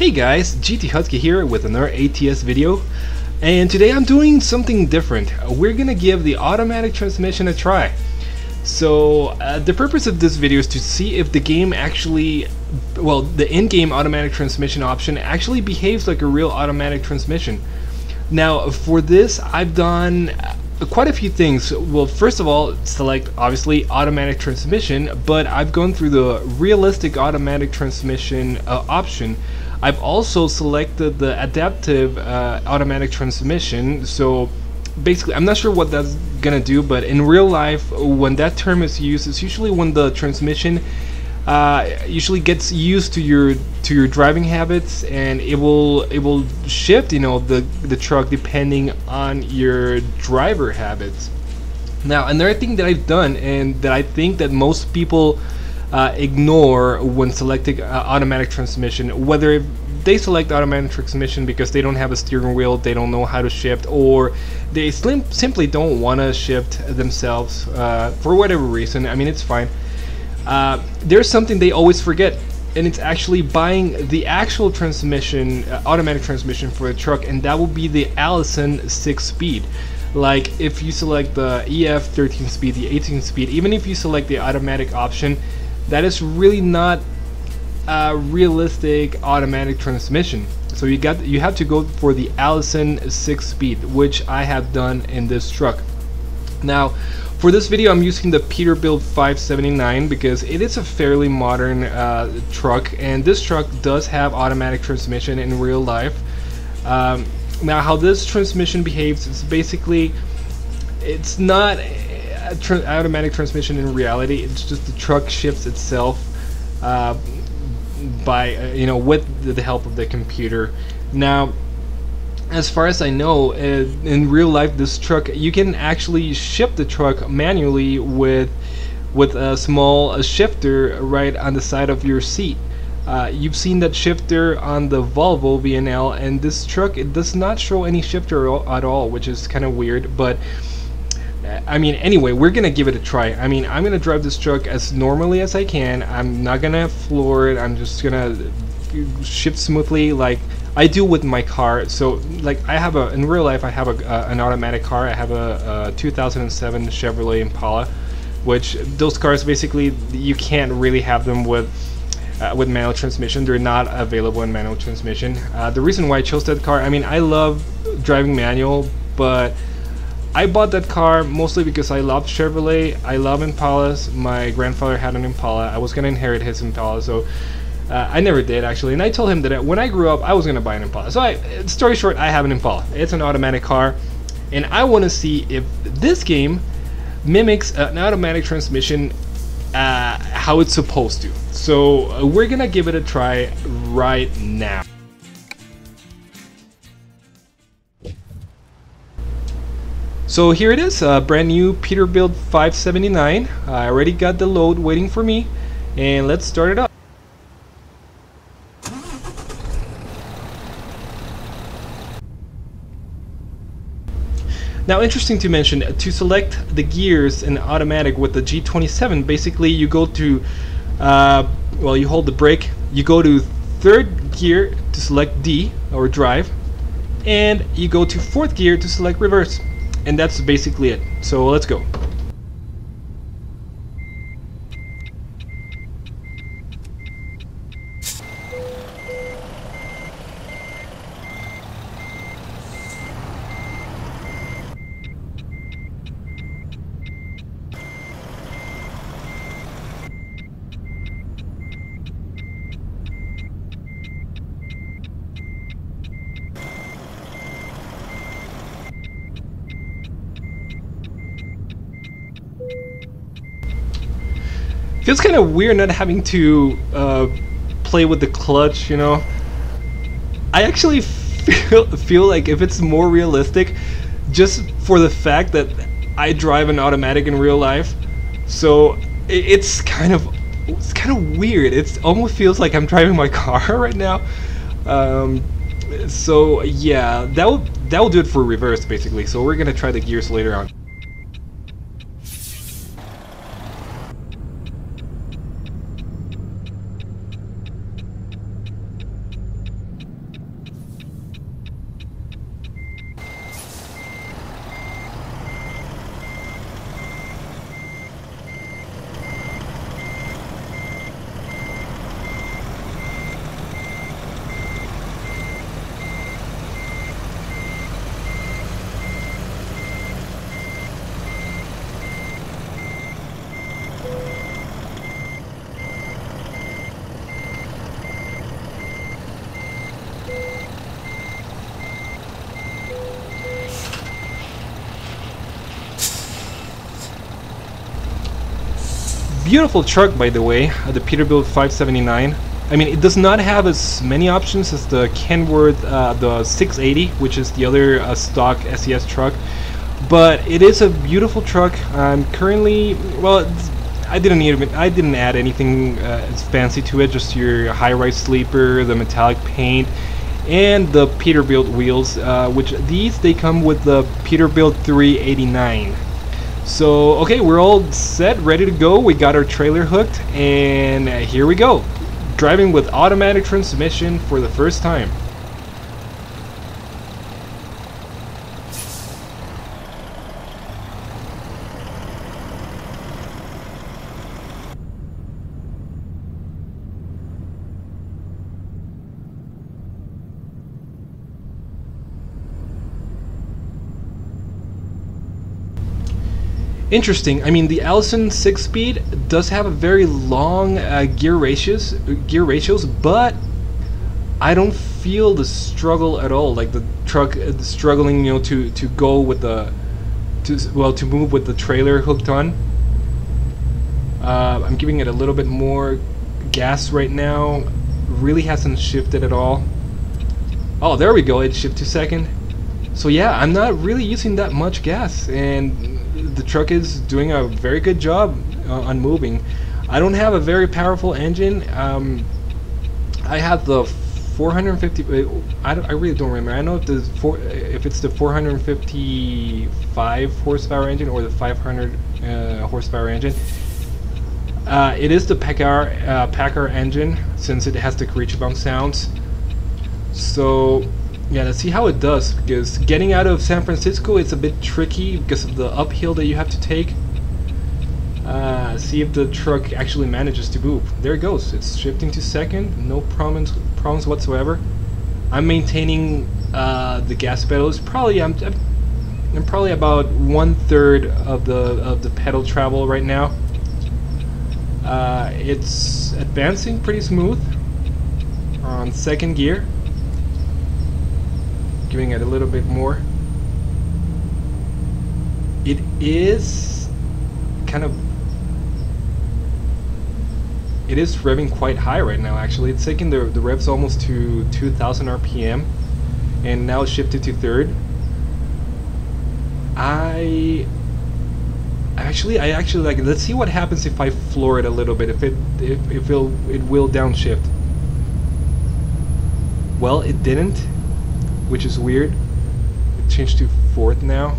Hey guys, GT Husky here with another ATS video, and today I'm doing something different. We're gonna give the automatic transmission a try. So the purpose of this video is to see if the game actually, well, the in-game automatic transmission option actually behaves like a real automatic transmission. Now for this I've done quite a few things. Well, first of all, select obviously automatic transmission, but I've gone through the realistic automatic transmission option. I've also selected the adaptive automatic transmission. So basically, I'm not sure what that's gonna do, but in real life, when that term is used, it's usually when the transmission usually gets used to your driving habits, and it will shift, you know, the truck depending on your driver habits. Now, another thing that I've done, and that I think that most people ignore when selecting automatic transmission, whether they select automatic transmission because they don't have a steering wheel, they don't know how to shift, or they simply don't want to shift themselves for whatever reason. I mean, it's fine. There's something they always forget, and it's actually buying the actual transmission, automatic transmission for the truck, and that will be the Allison 6-speed. Like if you select the EF 13 speed, the 18 speed, even if you select the automatic option, that is really not a realistic automatic transmission. So you have to go for the Allison 6-speed, which I have done in this truck. Now for this video I'm using the Peterbilt 579 because it is a fairly modern truck, and this truck does have automatic transmission in real life. Now how this transmission behaves is basically, it's not automatic transmission in reality. It's just the truck shifts itself by you know, with the help of the computer. Now as far as I know, in real life, this truck, you can actually shift the truck manually with a small shifter right on the side of your seat. You've seen that shifter on the Volvo VNL, and this truck, it does not show any shifter at all, which is kind of weird. But I mean, anyway, we're gonna give it a try. I mean, I'm gonna drive this truck as normally as I can. I'm not gonna floor it. I'm just gonna shift smoothly like I do with my car. So like in real life I have an automatic car. I have a 2007 Chevrolet Impala, which those cars basically you can't really have them with manual transmission. They're not available in manual transmission. The reason why I chose that car, I mean, I love driving manual, but I bought that car mostly because I love Chevrolet. I love Impalas. My grandfather had an Impala. I was gonna inherit his Impala, so I never did actually, and I told him that when I grew up I was gonna buy an Impala. So story short, I have an Impala. It's an automatic car, and I want to see if this game mimics an automatic transmission how it's supposed to. So we're gonna give it a try right now. So here it is, a brand new Peterbilt 579. I already got the load waiting for me, and let's start it up. Now, interesting to mention, to select the gears in automatic with the G27, basically you go to, well, you hold the brake, you go to third gear to select D, or drive, and you go to fourth gear to select reverse. And that's basically it. So let's go. Feels kind of weird not having to play with the clutch, you know. I actually feel like if it's more realistic, just for the fact that I drive an automatic in real life, so it's kind of weird. It almost feels like I'm driving my car right now. So yeah, that will do it for reverse basically. So we're gonna try the gears later on. Beautiful truck, by the way, the Peterbilt 579. I mean, it does not have as many options as the Kenworth, the 680, which is the other stock SES truck, but it is a beautiful truck. I'm currently, well, I didn't add anything as fancy to it, just your high-rise sleeper, the metallic paint, and the Peterbilt wheels, which they come with the Peterbilt 389. So okay, we're all set, ready to go. We got our trailer hooked, and here we go, driving with automatic transmission for the first time. Interesting. I mean, the Allison 6-speed does have a very long gear ratios, but I don't feel the struggle at all. Like the truck struggling, you know, to go with the to move with the trailer hooked on. I'm giving it a little bit more gas right now. Really hasn't shifted at all. Oh, there we go. It shifted to second. So yeah, I'm not really using that much gas, and the truck is doing a very good job on moving. I don't have a very powerful engine. I have the 450. I really don't remember. I know if it's the 455 horsepower engine or the 500 horsepower engine. It is the Paccar engine, since it has the creature bump sounds. So yeah, let's see how it does, because getting out of San Francisco it's a bit tricky because of the uphill that you have to take. See if the truck actually manages to move. There it goes. It's shifting to second. No problems whatsoever. I'm maintaining the gas pedals. Probably I'm probably about 1/3 of the pedal travel right now. It's advancing pretty smooth on second gear. Giving it a little bit more. It is kind of, it is revving quite high right now. Actually, it's taking the revs almost to 2,000 RPM, and now it's shifted to third. I actually like it. Let's see what happens if I floor it a little bit. If it will downshift. Well, it didn't, which is weird. It changed to fourth now.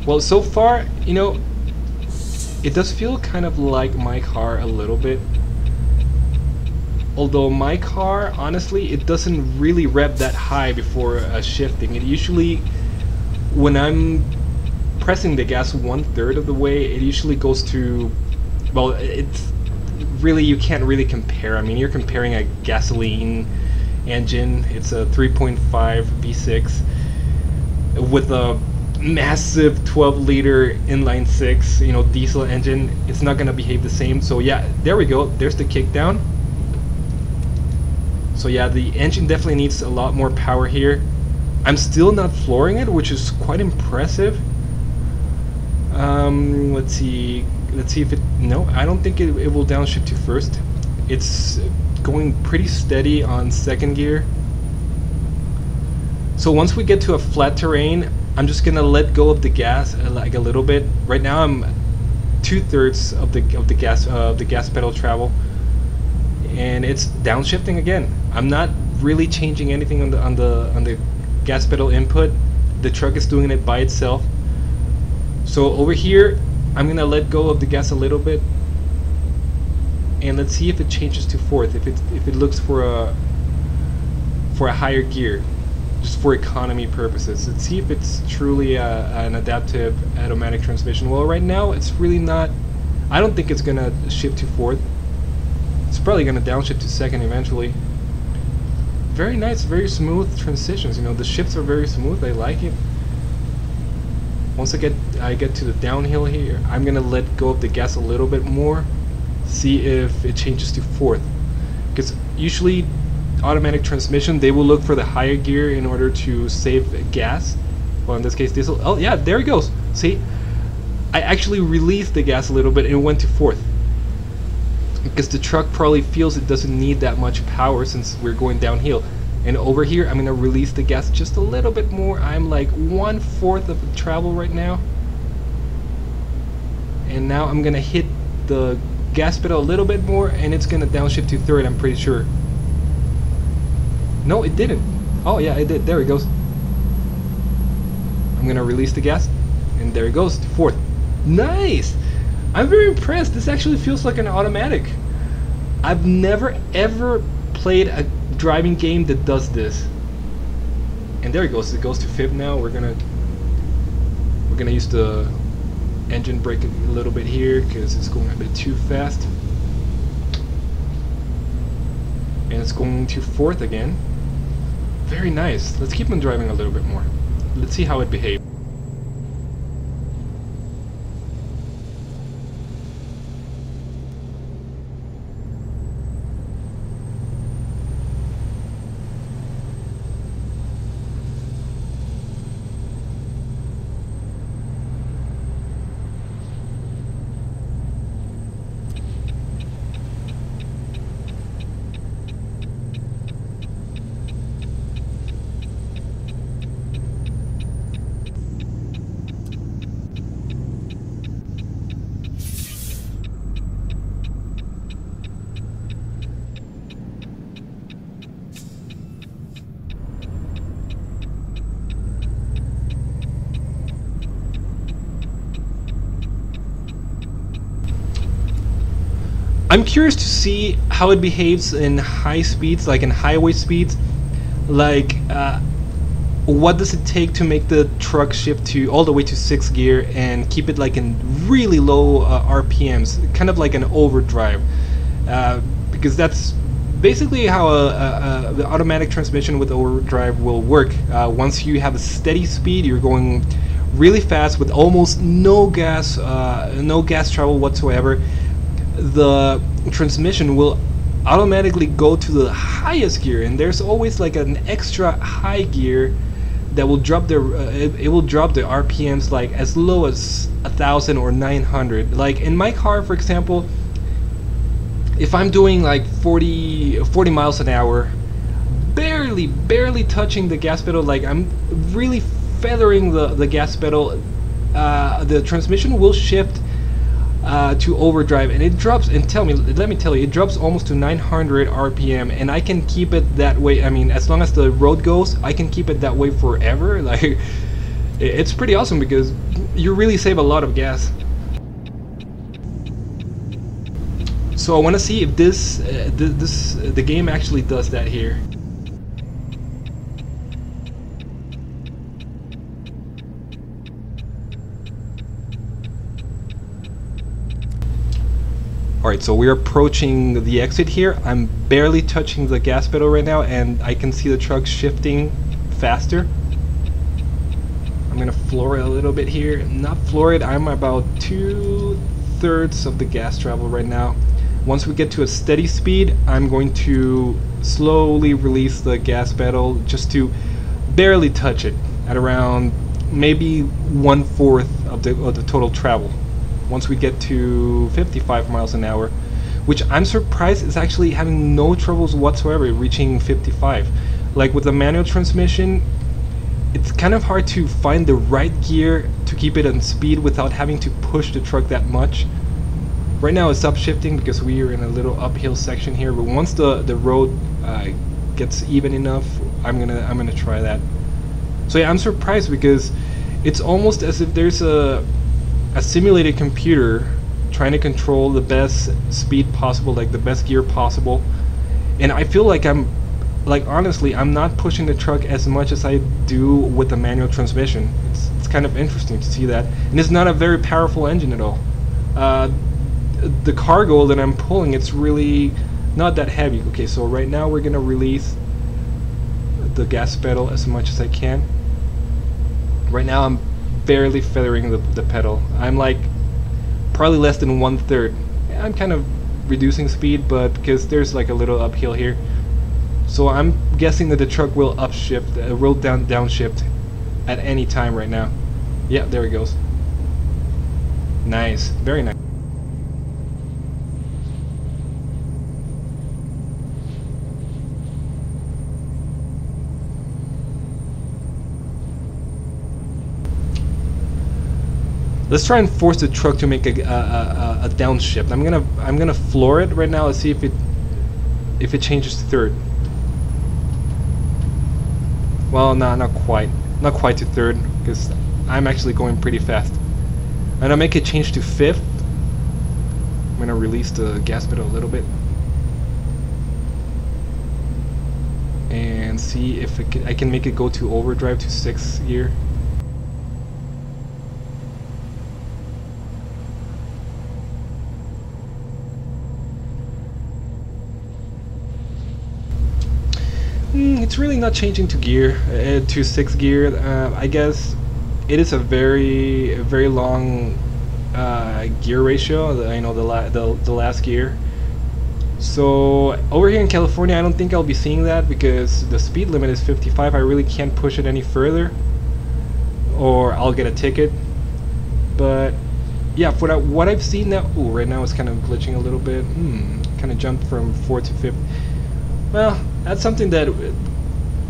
Well, so far, you know, it does feel kind of like my car a little bit. Although my car, honestly, it doesn't really rev that high before shifting. It usually, when I'm pressing the gas 1/3 of the way, it usually goes to, well, it's really, you can't really compare. I mean, you're comparing a gasoline engine. It's a 3.5 V6 with a massive 12-liter inline 6, you know, diesel engine. It's not gonna behave the same. So yeah, there we go. There's the kickdown. So yeah, the engine definitely needs a lot more power here. I'm still not flooring it, which is quite impressive. Let's see if it, no, I don't think it will downshift to first. It's going pretty steady on second gear. So once we get to a flat terrain, I'm just gonna let go of the gas like a little bit. Right now I'm 2/3 of the gas pedal travel, and it's downshifting again. I'm not really changing anything on the gas pedal input. The truck is doing it by itself. So over here, I'm gonna let go of the gas a little bit, and let's see if it changes to fourth. If it looks for a higher gear, just for economy purposes. Let's see if it's truly an adaptive automatic transmission. Well, right now it's really not. I don't think it's gonna shift to fourth. It's probably gonna downshift to second eventually. Very nice, very smooth transitions. You know, the shifts are very smooth. I like it. Once I get to the downhill here, I'm gonna let go of the gas a little bit more. See if it changes to fourth, because usually automatic transmission, they will look for the higher gear in order to save gas. Well, in this case diesel. Oh yeah, there it goes. See, I actually released the gas a little bit and it went to fourth, because the truck probably feels it doesn't need that much power since we're going downhill. And over here I'm gonna release the gas just a little bit more. I'm like 1/4 of the travel right now, and now I'm gonna hit the gas pedal a little bit more and it's gonna downshift to third, I'm pretty sure. No, it didn't. Oh yeah, it did. There it goes. I'm gonna release the gas and there it goes to fourth. Nice! I'm very impressed. This actually feels like an automatic. I've never ever played a driving game that does this. And there it goes to fifth now. We're gonna use the engine brake a little bit here because it's going a bit too fast. And it's going to fourth again. Very nice. Let's keep on driving a little bit more. Let's see how it behaves. I'm curious to see how it behaves in high speeds, like in highway speeds. Like, what does it take to make the truck shift to all the way to 6th gear and keep it like in really low RPMs, kind of like an overdrive, because that's basically how the automatic transmission with overdrive will work. Once you have a steady speed, you're going really fast with almost no gas travel whatsoever. The transmission will automatically go to the highest gear, and there's always like an extra high gear that will drop the it will drop the RPMs like as low as 1,000 or 900. Like in my car, for example, if I'm doing like 40 miles an hour, barely touching the gas pedal, like I'm really feathering the gas pedal, the transmission will shift to overdrive, and it drops, and let me tell you, it drops almost to 900 RPM, and I can keep it that way. I mean, as long as the road goes, I can keep it that way forever. Like, it's pretty awesome because you really save a lot of gas. So I want to see if the game actually does that here. Alright, so we're approaching the exit here. I'm barely touching the gas pedal right now, and I can see the truck shifting faster. I'm gonna floor it a little bit here. Not floor it, I'm about 2/3 of the gas travel right now. Once we get to a steady speed, I'm going to slowly release the gas pedal just to barely touch it at around maybe 1/4 of the total travel. Once we get to 55 miles an hour, which I'm surprised is actually having no troubles whatsoever reaching 55. Like with the manual transmission, it's kind of hard to find the right gear to keep it on speed without having to push the truck that much. Right now it's upshifting because we are in a little uphill section here, but once the road gets even enough, I'm gonna try that. So yeah, I'm surprised because it's almost as if there's a simulated computer trying to control the best speed possible, like the best gear possible. And I feel like honestly, I'm not pushing the truck as much as I do with the manual transmission. It's kind of interesting to see that. And it's not a very powerful engine at all. The cargo that I'm pulling, it's really not that heavy. Okay, so right now we're gonna release the gas pedal as much as I can. Right now I'm barely feathering the pedal. I'm like probably less than 1/3. I'm kind of reducing speed, but because there's like a little uphill here, so I'm guessing that the truck will upshift, will downshift at any time right now. Yeah, there it goes. Nice, very nice. Let's try and force the truck to make a downshift. I'm gonna floor it right now. Let's see if it changes to third. Well, not quite to third, because I'm actually going pretty fast. And I'll make it change to fifth. I'm gonna release the gas pedal a little bit and see if I can make it go to overdrive to 6th gear. It's really not changing to gear, to 6th gear. I guess it is a very long gear ratio. You know, the last gear. So over here in California, I don't think I'll be seeing that because the speed limit is 55. I really can't push it any further, or I'll get a ticket. But yeah, for what I've seen now, ooh, right now it's kind of glitching a little bit. Kind of jumped from 4th to 5th. Well, that's something that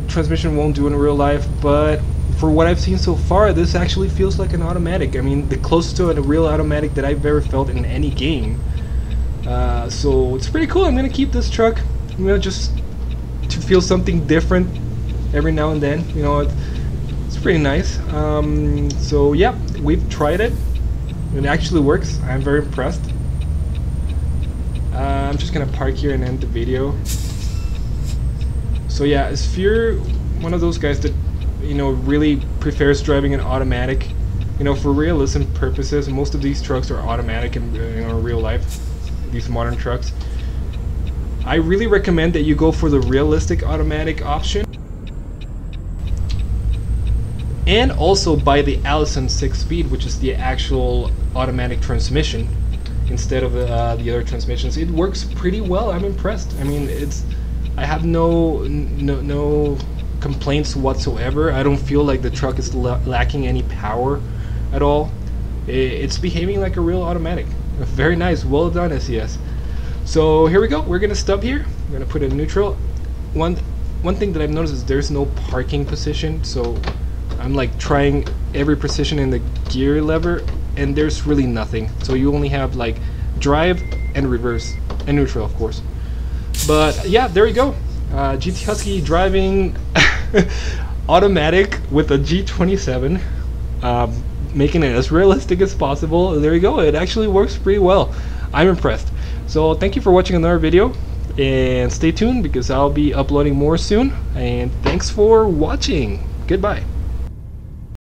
transmission won't do in real life, but for what I've seen so far, this actually feels like an automatic. I mean, the closest to a real automatic that I've ever felt in any game. So it's pretty cool. I'm gonna keep this truck, you know, just to feel something different every now and then. You know, it's pretty nice. So yeah, we've tried it. It actually works. I'm very impressed. I'm just gonna park here and end the video. So yeah, if you're one of those guys that, you know, really prefers driving an automatic, you know, for realism purposes, most of these trucks are automatic in, you know, real life, these modern trucks. I really recommend that you go for the realistic automatic option, and also buy the Allison 6-speed, which is the actual automatic transmission instead of the other transmissions. It works pretty well. I'm impressed. I mean, I have no complaints whatsoever. I don't feel like the truck is lacking any power at all. It's behaving like a real automatic. Very nice. Well done, SES. So here we go. We're gonna stop here. We're gonna put it in neutral. One thing that I've noticed is there's no parking position. So I'm like trying every position in the gear lever, and there's really nothing. So you only have like drive and reverse and neutral, of course. But yeah, there you go. GT Husky driving automatic with a G27, making it as realistic as possible. There you go. It actually works pretty well. I'm impressed. So thank you for watching another video, and stay tuned because I'll be uploading more soon. And thanks for watching. Goodbye.